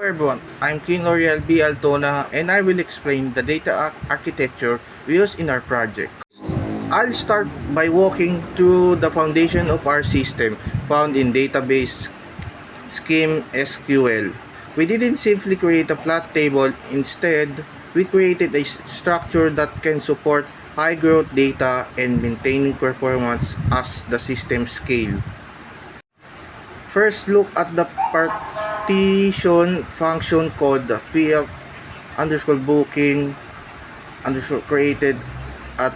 Everyone, I'm King L'Oreal B. Altona and I will explain the data architecture we use in our project. I'll start by walking through the foundation of our system found in database scheme SQL. We didn't simply create a plot table, instead, we created a structure that can support high growth data and maintaining performance as the system scale. First, look at the partition function called PF underscore booking underscore created at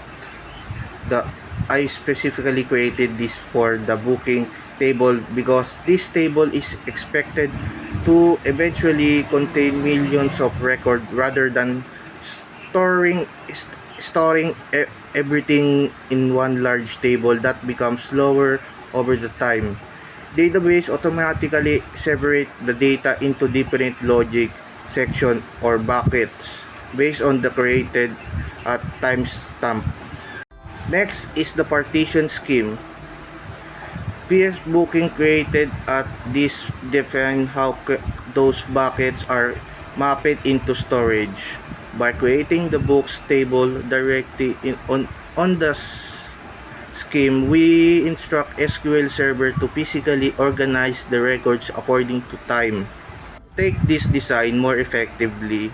the I specifically created this for the booking table because this table is expected to eventually contain millions of records rather than storing storing everything in one large table that becomes slower over the time. Database automatically separate the data into different logic section or buckets based on the created timestamp. Next is the partition scheme. PS booking created at this define how those buckets are mapped into storage. By creating the books table directly on the scheme, we instruct SQL Server to physically organize the records according to time. Take this design more efficiently,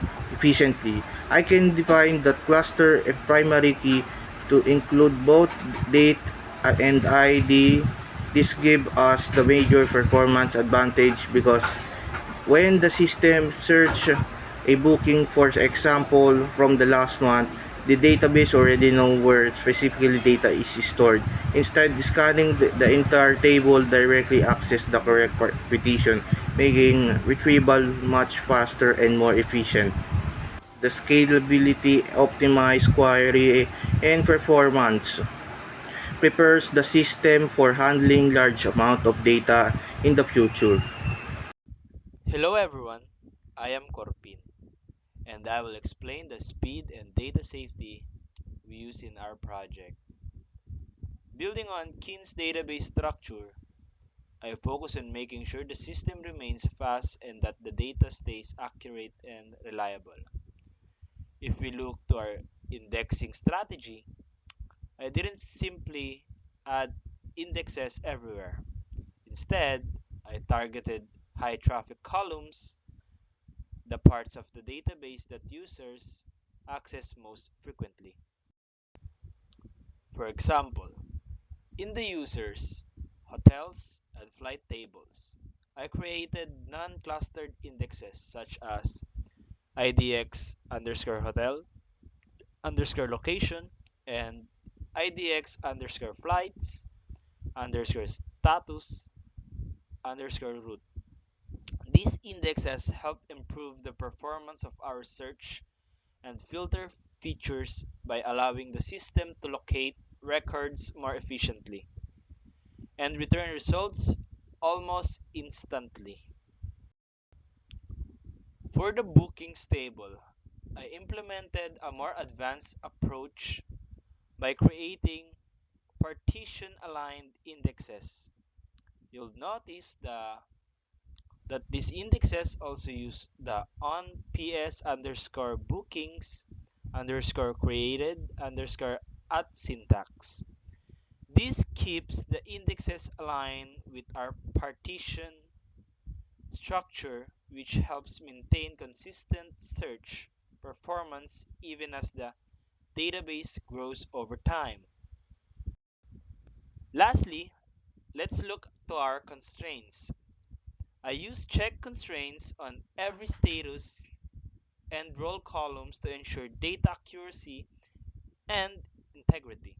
I can define the cluster a primary key to include both date and ID. This gives us the major performance advantage because when the system search a booking, for example, from the last month, the database already know where specifically data is stored. Instead, scanning the entire table directly access the correct petition, making retrieval much faster and more efficient. The scalability, optimized query, and performance prepares the system for handling large amount of data in the future. Hello everyone, I am Corpin and I will explain the speed and data safety we use in our project. Building on Keen's database structure, I focus on making sure the system remains fast and that the data stays accurate and reliable. If we look to our indexing strategy, I didn't simply add indexes everywhere. Instead, I targeted high traffic columns, the parts of the database that users access most frequently. For example, in the users, hotels, and flight tables, I created non-clustered indexes such as idx underscore hotel underscore location and idx underscore flights underscore status underscore route. These indexes help improve the performance of our search and filter features by allowing the system to locate records more efficiently and return results almost instantly. For the bookings table, I implemented a more advanced approach by creating partition aligned indexes. You'll notice that these indexes also use the on ps underscore bookings underscore created underscore at syntax. This keeps the indexes aligned with our partition structure, which helps maintain consistent search performance even as the database grows over time. Lastly, let's look to our constraints. I use check constraints on every status and role columns to ensure data accuracy and integrity.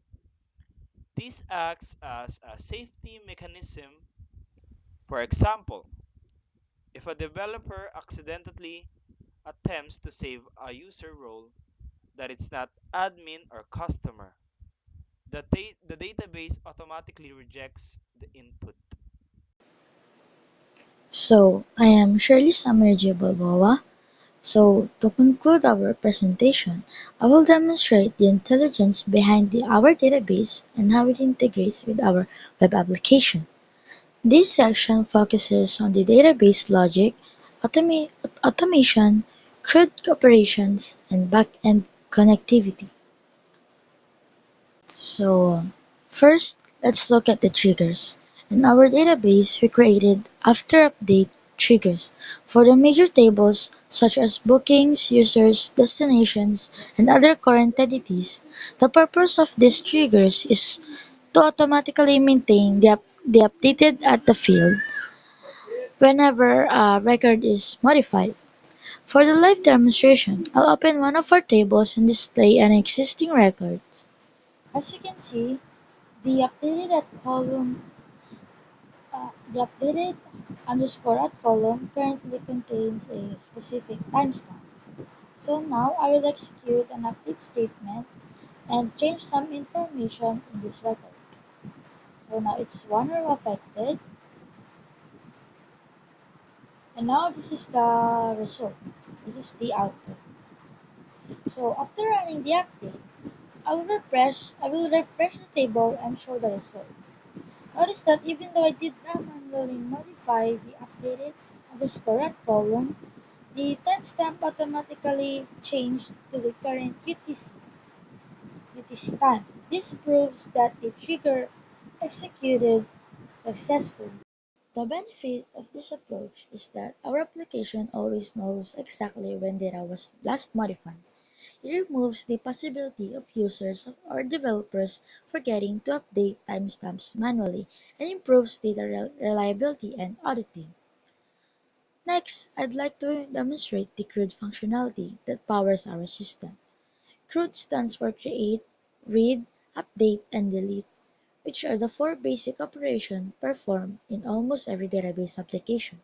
This acts as a safety mechanism. For example, if a developer accidentally attempts to save a user role that is not admin or customer, the database automatically rejects the input. So, I am Shirley Samarji Balboa. So, to conclude our presentation, I will demonstrate the intelligence behind our database and how it integrates with our web application. This section focuses on the database logic, automa- automation, CRUD operations, and back-end connectivity. So, first, let's look at the triggers. In our database, we created after update triggers for the major tables such as bookings, users, destinations, and other current entities. The purpose of these triggers is to automatically maintain the updated at the field whenever a record is modified. For the live demonstration, I'll open one of our tables and display an existing record. As you can see, the updated underscore at column currently contains a specific timestamp. So now I will execute an update statement and change some information in this record. So now it's 1 hour affected, and now this is the result. This is the output. So after running the update, I will refresh the table and show the result. Notice that even though I did not manually modify the updated underscore at column, the timestamp automatically changed to the current UTC time. This proves that the trigger executed successfully. The benefit of this approach is that our application always knows exactly when data was last modified. It removes the possibility of users or developers forgetting to update timestamps manually and improves data reliability and auditing. Next, I'd like to demonstrate the CRUD functionality that powers our system. CRUD stands for Create, Read, Update, and Delete, which are the four basic operations performed in almost every database application.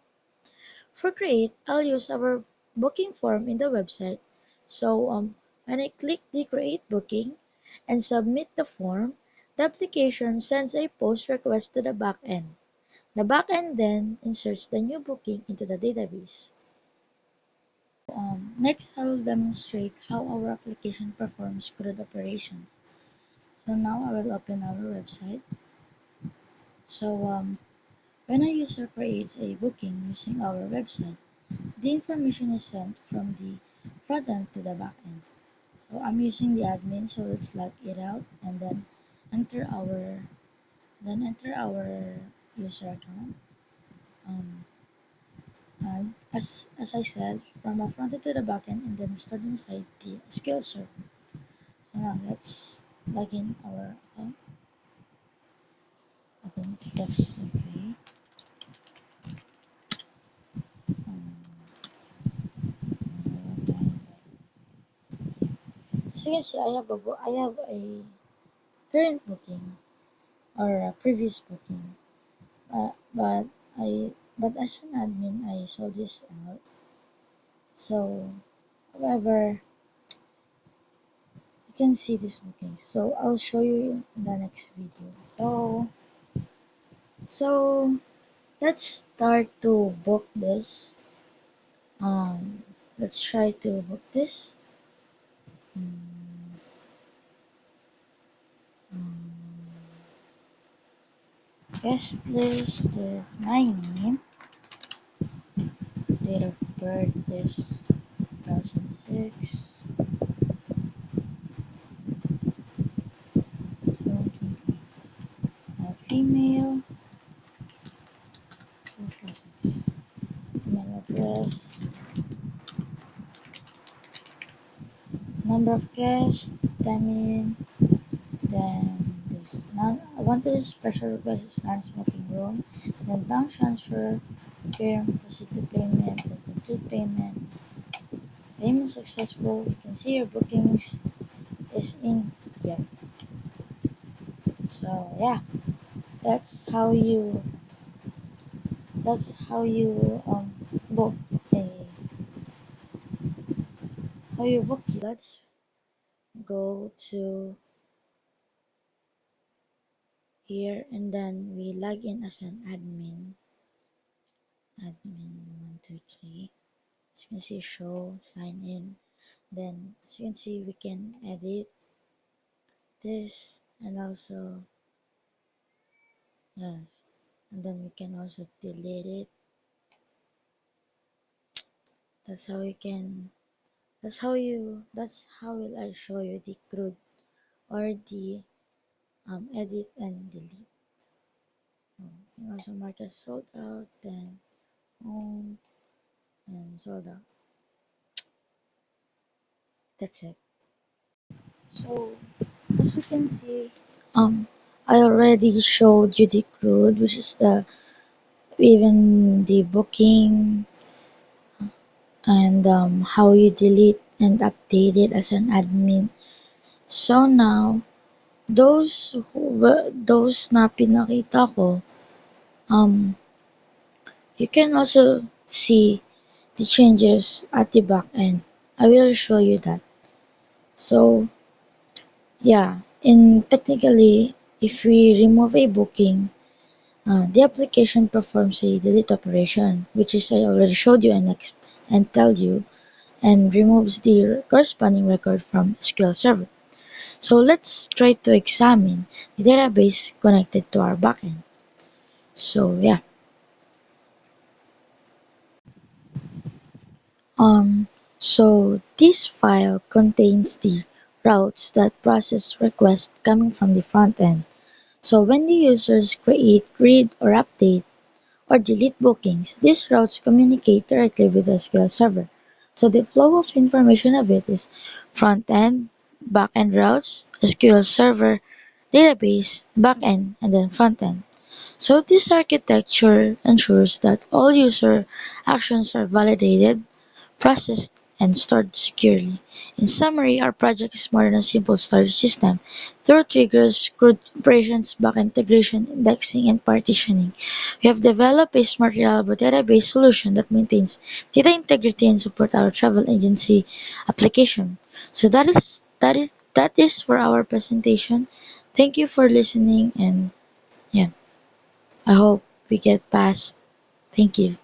For Create, I'll use our booking form in the website. So when I click the Create Booking and submit the form, the application sends a post request to the backend. The backend then inserts the new booking into the database. Next, I will demonstrate how our application performs CRUD operations. So now I will open our website. So when a user creates a booking using our website, the information is sent from the front end to the back end. So I'm using the admin, so let's log it out and then enter our enter our user account. Um, and as I said, from the front end to the back end and then stored inside the SQL server. So now let's log in our account. I think that's okay. Um, so you can see I have a current booking or a previous booking. But but as an admin, I saw this out. So, however, you can see this booking. So I'll show you in the next video. So let's start to book this. Um, let's try to book this. Mm, um, Guest list is my name. Date of birth is 2006. Female. Email address. Number of guests. Timing. Then this non I want this special request is non-smoking room. Then bank transfer. Confirm. Proceed to payment. Then complete payment. Payment successful. You can see your bookings is in here. So yeah, that's how you that's how you book a how you book. Let's go to here and then we log in as an admin 123. As you can see, show sign in. Then as you can see, we can edit this and also yes, and then we can also delete it. That's how you can that's how will I show you the CRUD or the edit and delete. You also mark as sold out, then home and sold out. That's it. So as you can see, I already showed you the CRUD, which is the even the booking and how you delete and update it as an admin. So now, those na pinakita ko, you can also see the changes at the back end. I will show you that. So yeah, in technically, if we remove a booking, the application performs a delete operation, which is I already showed you and tell you, and removes the corresponding record from SQL Server. So let's try to examine the database connected to our backend. So yeah, so this file contains the routes that process requests coming from the front end. So when the users create, read, or update or delete bookings, these routes communicate directly with the SQL Server. So the flow of information of it is front end, back end routes, SQL Server, database, back end, and then front end. So this architecture ensures that all user actions are validated, processed, and stored securely. In summary, our project is more than a simple storage system. Through triggers, CRUD operations, back integration, indexing, and partitioning, we have developed a smart, reliable database solution that maintains data integrity and support our travel agency application. So that is for our presentation. Thank you for listening, and yeah, I hope we get past. Thank you.